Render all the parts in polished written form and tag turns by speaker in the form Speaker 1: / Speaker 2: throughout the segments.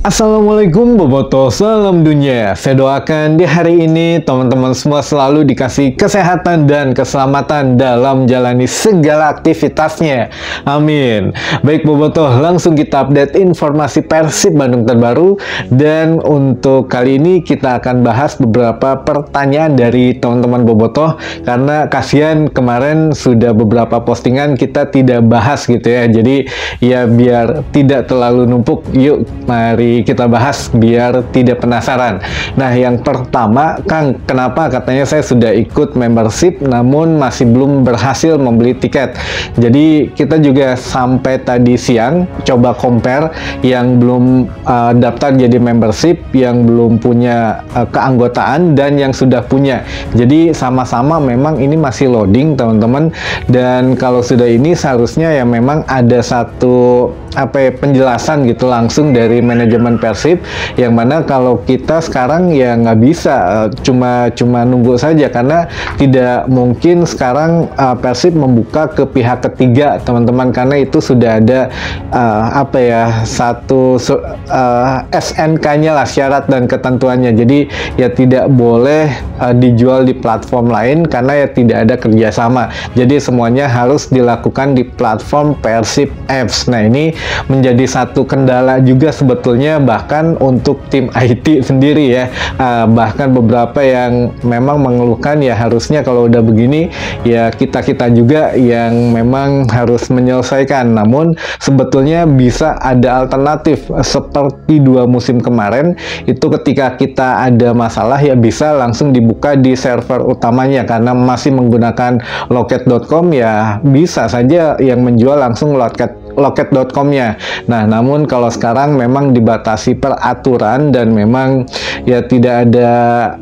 Speaker 1: Assalamualaikum Boboto, salam dunia. Saya doakan di hari ini teman-teman semua selalu dikasih kesehatan dan keselamatan dalam menjalani segala aktivitasnya. Amin. Baik Boboto, langsung kita update informasi Persib Bandung terbaru. Dan untuk kali ini kita akan bahas beberapa pertanyaan dari teman-teman Boboto. Karena kasihan kemarin sudah beberapa postingan kita tidak bahas gitu ya. Jadi ya biar tidak terlalu numpuk, yuk mari kita bahas biar tidak penasaran. Nah, yang pertama, Kang, kenapa katanya saya sudah ikut membership namun masih belum berhasil membeli tiket. Jadi kita juga sampai tadi siang coba compare yang belum daftar jadi membership, yang belum punya keanggotaan dan yang sudah punya. Jadi sama-sama memang ini masih loading teman-teman, dan kalau sudah ini seharusnya ya memang ada satu penjelasan gitu langsung dari manajemen Persib, yang mana kalau kita sekarang ya nggak bisa cuma nunggu saja, karena tidak mungkin sekarang Persib membuka ke pihak ketiga teman-teman, karena itu sudah ada satu SNK-nya lah, syarat dan ketentuannya. Jadi ya tidak boleh dijual di platform lain karena ya tidak ada kerjasama. Jadi semuanya harus dilakukan di platform Persib Apps. Nah, ini menjadi satu kendala juga sebetulnya, bahkan untuk tim IT sendiri ya. Bahkan beberapa yang memang mengeluhkan ya harusnya kalau udah begini ya kita juga yang memang harus menyelesaikan. Namun sebetulnya bisa ada alternatif seperti 2 musim kemarin itu, ketika kita ada masalah ya bisa langsung dibuka di server utamanya, karena masih menggunakan loket.com ya bisa saja yang menjual langsung loket.com-nya. Nah, namun kalau sekarang memang dibatasi peraturan dan memang ya tidak ada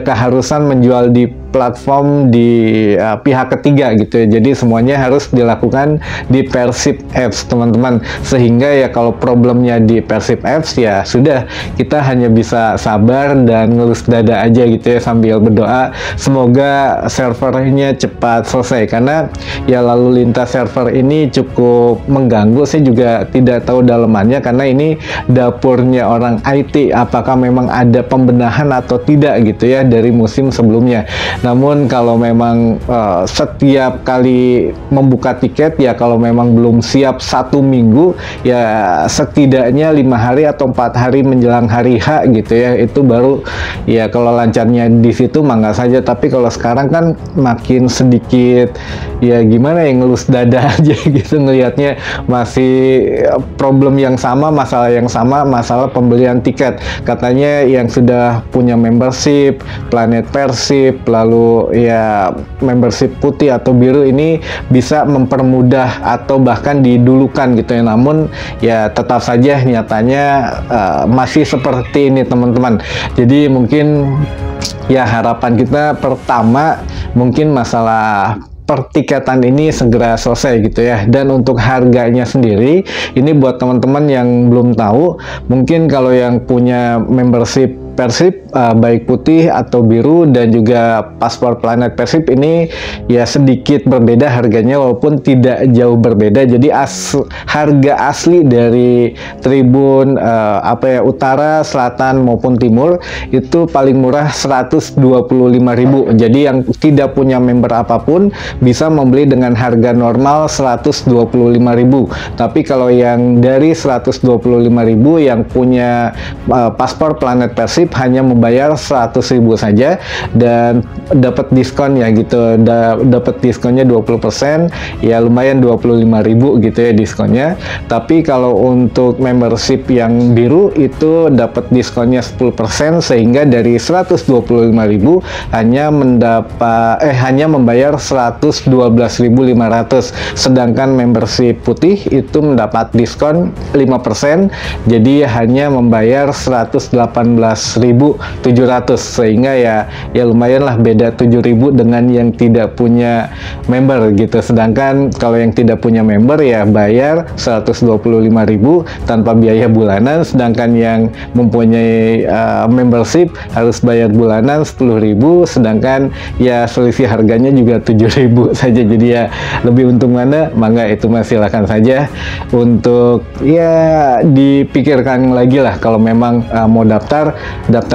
Speaker 1: keharusan menjual di platform di pihak ketiga gitu ya. Jadi semuanya harus dilakukan di Persib Apps teman-teman, sehingga ya kalau problemnya di Persib Apps ya sudah, kita hanya bisa sabar dan ngelus dada aja gitu ya, sambil berdoa semoga servernya cepat selesai, karena ya lalu lintas server ini cukup mengganggu. Saya juga tidak tahu dalamannya karena ini dapurnya orang IT, apakah memang ada pembenahan atau tidak gitu ya dari musim sebelumnya. Namun kalau memang setiap kali membuka tiket ya, kalau memang belum siap 1 minggu ya setidaknya 5 hari atau 4 hari menjelang hari H gitu ya, itu baru ya kalau lancarnya di situ mangga saja. Tapi kalau sekarang kan makin sedikit ya gimana ya, ngelus dada aja gitu ngelihatnya, masih problem yang sama, masalah yang sama, masalah pembelian tiket. Katanya yang sudah punya membership Planet Persib, lalu ya membership putih atau biru ini bisa mempermudah atau bahkan didulukan gitu ya. Namun ya tetap saja nyatanya masih seperti ini teman-teman. Jadi mungkin ya harapan kita pertama mungkin masalah pertiketan ini segera selesai gitu ya. Dan untuk harganya sendiri, ini buat teman-teman yang belum tahu, mungkin kalau yang punya membership Persib baik putih atau biru dan juga paspor Planet Persib ini ya sedikit berbeda harganya, walaupun tidak jauh berbeda. Jadi harga asli dari tribun utara, selatan maupun timur itu paling murah 125.000. Jadi yang tidak punya member apapun bisa membeli dengan harga normal 125.000. Tapi kalau yang dari 125.000 yang punya paspor Planet Persib hanya membayar 100.000 saja dan dapat diskon ya gitu, dapat diskonnya 20%, ya lumayan 25.000 gitu ya diskonnya. Tapi kalau untuk membership yang biru itu dapat diskonnya 10%, sehingga dari 125.000 hanya membayar 112.500, sedangkan membership putih itu mendapat diskon 5%, jadi hanya membayar 118.000 11.700, sehingga ya lumayan lah beda 7.000 dengan yang tidak punya member gitu. Sedangkan kalau yang tidak punya member ya bayar 125.000 tanpa biaya bulanan, sedangkan yang mempunyai membership harus bayar bulanan 10.000, sedangkan ya selisih harganya juga 7.000 saja. Jadi ya lebih untung mana, mangga itu mah silakan saja untuk ya dipikirkan lagi lah. Kalau memang mau daftar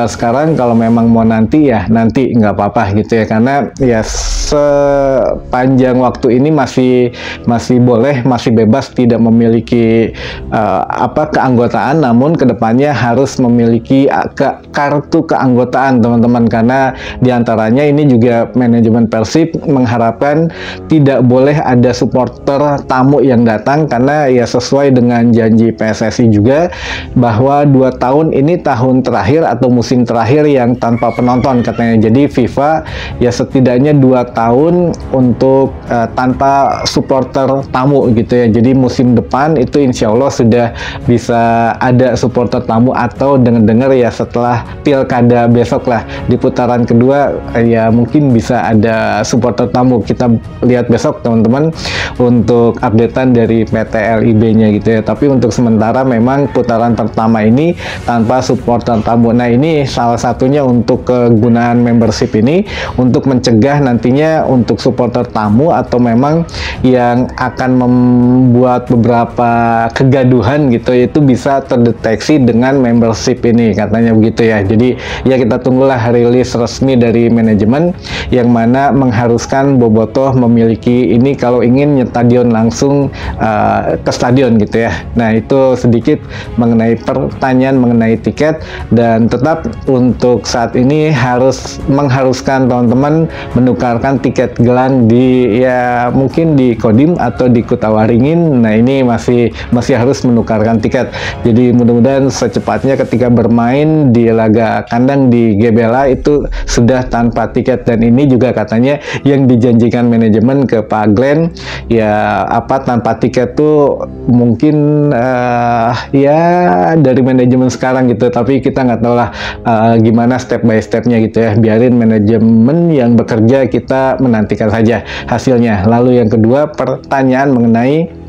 Speaker 1: sekarang, kalau memang mau nanti ya nanti nggak apa-apa gitu ya, karena ya sepanjang waktu ini masih boleh, masih bebas tidak memiliki keanggotaan, namun kedepannya harus memiliki kartu keanggotaan teman-teman, karena diantaranya ini juga manajemen Persib mengharapkan tidak boleh ada supporter tamu yang datang, karena ya sesuai dengan janji PSSI juga bahwa 2 tahun ini tahun terakhir atau musim terakhir yang tanpa penonton katanya. Jadi FIFA ya setidaknya 2 tahun untuk tanpa supporter tamu gitu ya. Jadi musim depan itu insya Allah sudah bisa ada supporter tamu, atau dengar-dengar ya setelah pilkada besok lah di putaran kedua ya mungkin bisa ada supporter tamu. Kita lihat besok teman-teman untuk updatean dari PT LIB-nya gitu ya. Tapi untuk sementara memang putaran pertama ini tanpa supporter tamu. Nah ini salah satunya untuk kegunaan membership ini untuk mencegah nantinya untuk supporter tamu atau memang yang akan membuat beberapa kegaduhan gitu, itu bisa terdeteksi dengan membership ini katanya begitu ya. Jadi ya kita tunggulah rilis resmi dari manajemen yang mana mengharuskan bobotoh memiliki ini kalau ingin nyetadion langsung ke stadion gitu ya. Nah itu sedikit mengenai pertanyaan mengenai tiket, dan tetap untuk saat ini mengharuskan teman-teman menukarkan tiket gelang di ya mungkin di Kodim atau di Kutawaringin. Nah ini masih harus menukarkan tiket. Jadi mudah-mudahan secepatnya ketika bermain di laga kandang di GBLA itu sudah tanpa tiket, dan ini juga katanya yang dijanjikan manajemen ke Pak Glenn ya tanpa tiket tuh mungkin ya dari manajemen sekarang gitu, tapi kita nggak tahu lah gimana step by stepnya gitu ya. Biarin manajemen yang bekerja, kita menantikan saja hasilnya. Lalu yang kedua, pertanyaan mengenai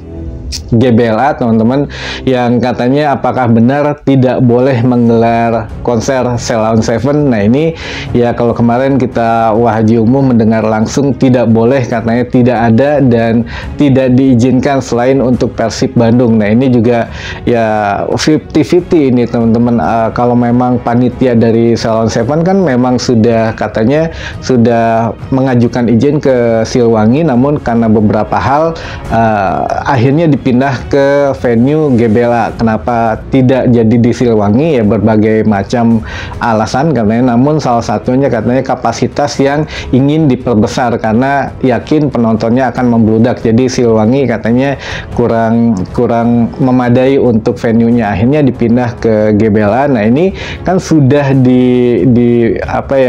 Speaker 1: GBLA teman-teman, yang katanya apakah benar tidak boleh menggelar konser Sheila on 7. Nah ini ya kalau kemarin kita Haji Umum mendengar langsung tidak boleh, katanya tidak ada dan tidak diizinkan selain untuk Persib Bandung. Nah ini juga ya 50-50 ini teman-teman. Kalau memang panitia dari Sheila on 7 kan memang sudah katanya sudah mengajukan izin ke Silwangi, namun karena beberapa hal akhirnya dipindah ke venue GBLA. Kenapa tidak jadi di Silwangi? Ya berbagai macam alasan katanya, namun salah satunya katanya kapasitas yang ingin diperbesar karena yakin penontonnya akan membludak. Jadi Silwangi katanya kurang memadai untuk venue-nya, akhirnya dipindah ke GBLA. Nah ini kan sudah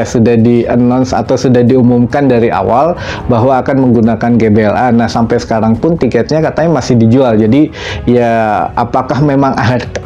Speaker 1: sudah di-announce atau sudah diumumkan dari awal bahwa akan menggunakan GBLA. Nah sampai sekarang pun tiketnya katanya masih dijual. Jadi ya apakah memang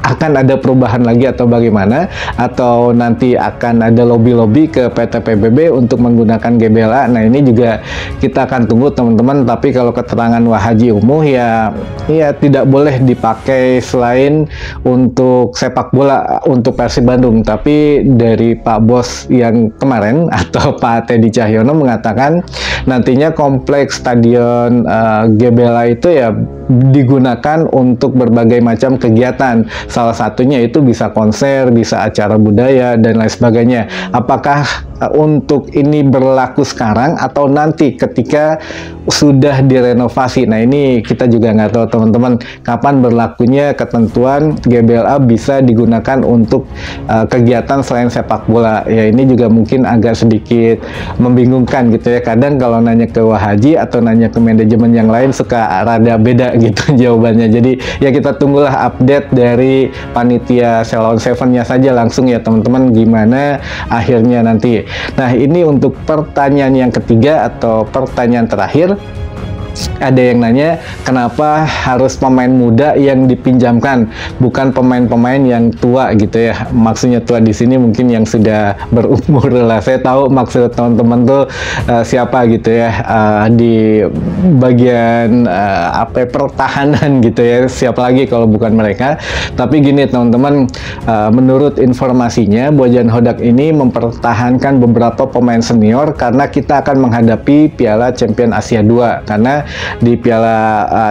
Speaker 1: akan ada perubahan lagi atau bagaimana, atau nanti akan ada lobby-lobby ke PT PBB untuk menggunakan GBLA. Nah ini juga kita akan tunggu teman-teman. Tapi kalau keterangan Haji Umuh ya tidak boleh dipakai selain untuk sepak bola untuk Persib Bandung. Tapi dari Pak Bos yang kemarin atau Pak Teddy Cahyono mengatakan nantinya kompleks stadion GBLA itu ya digunakan untuk berbagai macam kegiatan. Salah satunya itu bisa konser, bisa acara budaya dan lain sebagainya. Apakah untuk ini berlaku sekarang atau nanti ketika sudah direnovasi? Nah ini kita juga nggak tahu teman-teman kapan berlakunya ketentuan GBLA bisa digunakan untuk kegiatan selain sepak bola. Ya ini juga mungkin agak sedikit membingungkan gitu ya. Kadang kalau nanya ke Haji atau nanya ke manajemen yang lain suka rada beda gitu jawabannya. Jadi ya kita tunggulah update dari panitia Sheila on 7-nya saja langsung ya teman-teman, gimana akhirnya nanti. Nah ini untuk pertanyaan yang ketiga atau pertanyaan terakhir, ada yang nanya kenapa harus pemain muda yang dipinjamkan, bukan pemain-pemain yang tua gitu ya. Maksudnya tua di sini mungkin yang sudah berumur lah. Saya tahu maksud teman-teman tuh siapa gitu ya, di bagian pertahanan gitu ya. Siapa lagi kalau bukan mereka. Tapi gini teman-teman, menurut informasinya Bojan Hodak ini mempertahankan beberapa pemain senior karena kita akan menghadapi Piala Champion Asia 2, karena di Piala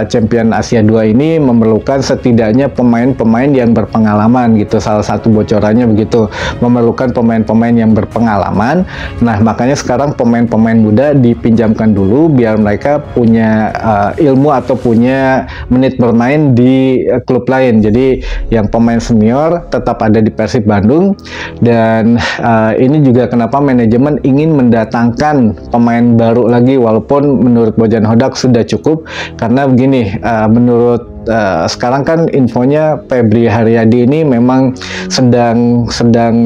Speaker 1: Champion Asia 2 ini memerlukan setidaknya pemain-pemain yang berpengalaman gitu. Salah satu bocorannya begitu, memerlukan pemain-pemain yang berpengalaman. Nah, makanya sekarang pemain-pemain muda dipinjamkan dulu biar mereka punya ilmu atau punya menit bermain di klub lain. Jadi yang pemain senior tetap ada di Persib Bandung, dan ini juga kenapa manajemen ingin mendatangkan pemain baru lagi, walaupun menurut Bojan Hodak sudah cukup. Karena begini, menurut sekarang kan infonya Febri Haryadi ini memang sedang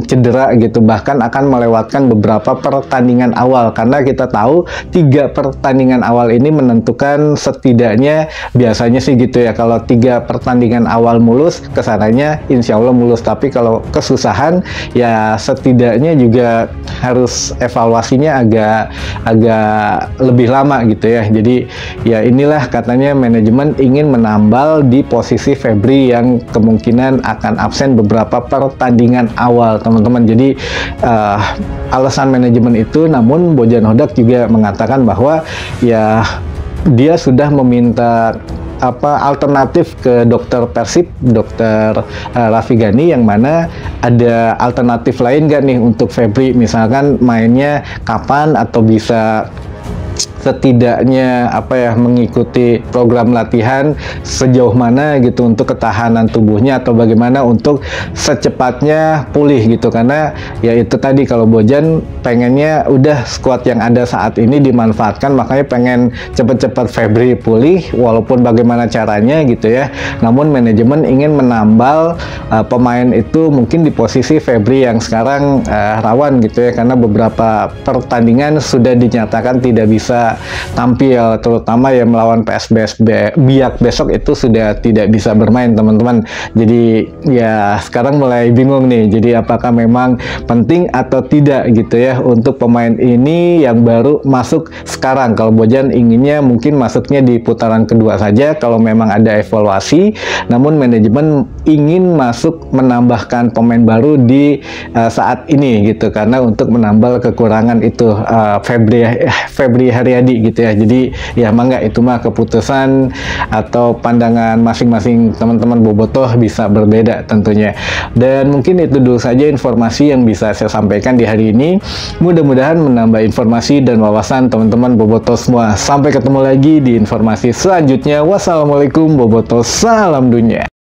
Speaker 1: cedera gitu, bahkan akan melewatkan beberapa pertandingan awal, karena kita tahu 3 pertandingan awal ini menentukan setidaknya, biasanya sih gitu ya, kalau 3 pertandingan awal mulus, kesananya insya Allah mulus, tapi kalau kesusahan ya setidaknya juga harus evaluasinya agak lebih lama gitu ya. Jadi ya inilah katanya manajemen ingin menambal di posisi Febri yang kemungkinan akan absen beberapa pertandingan awal teman-teman. Jadi alasan manajemen itu, namun Bojan Hodak juga mengatakan bahwa ya dia sudah meminta alternatif ke dokter Persib, dokter Raffi Ghani, yang mana ada alternatif lain gak nih untuk Febri, misalkan mainnya kapan atau bisa setidaknya mengikuti program latihan sejauh mana gitu untuk ketahanan tubuhnya, atau bagaimana untuk secepatnya pulih gitu. Karena ya itu tadi, kalau Bojan pengennya udah skuad yang ada saat ini dimanfaatkan, makanya pengen cepet-cepet Febri pulih walaupun bagaimana caranya gitu ya. Namun manajemen ingin menambal pemain itu mungkin di posisi Febri yang sekarang rawan gitu ya, karena beberapa pertandingan sudah dinyatakan tidak bisa tampil, terutama yang melawan PSBS Biak besok itu sudah tidak bisa bermain teman-teman. Jadi ya sekarang mulai bingung nih, jadi apakah memang penting atau tidak gitu ya untuk pemain ini yang baru masuk sekarang. Kalau Bojan inginnya mungkin masuknya di putaran kedua saja kalau memang ada evaluasi, namun manajemen ingin masuk menambahkan pemain baru di saat ini gitu, karena untuk menambal kekurangan itu Febri Haryadi gitu ya. Jadi ya mangga, itu mah keputusan atau pandangan masing-masing teman-teman bobotoh bisa berbeda tentunya. Dan mungkin itu dulu saja informasi yang bisa saya sampaikan di hari ini. Mudah-mudahan menambah informasi dan wawasan teman-teman bobotoh semua. Sampai ketemu lagi di informasi selanjutnya. Wassalamualaikum bobotoh, salam dunia.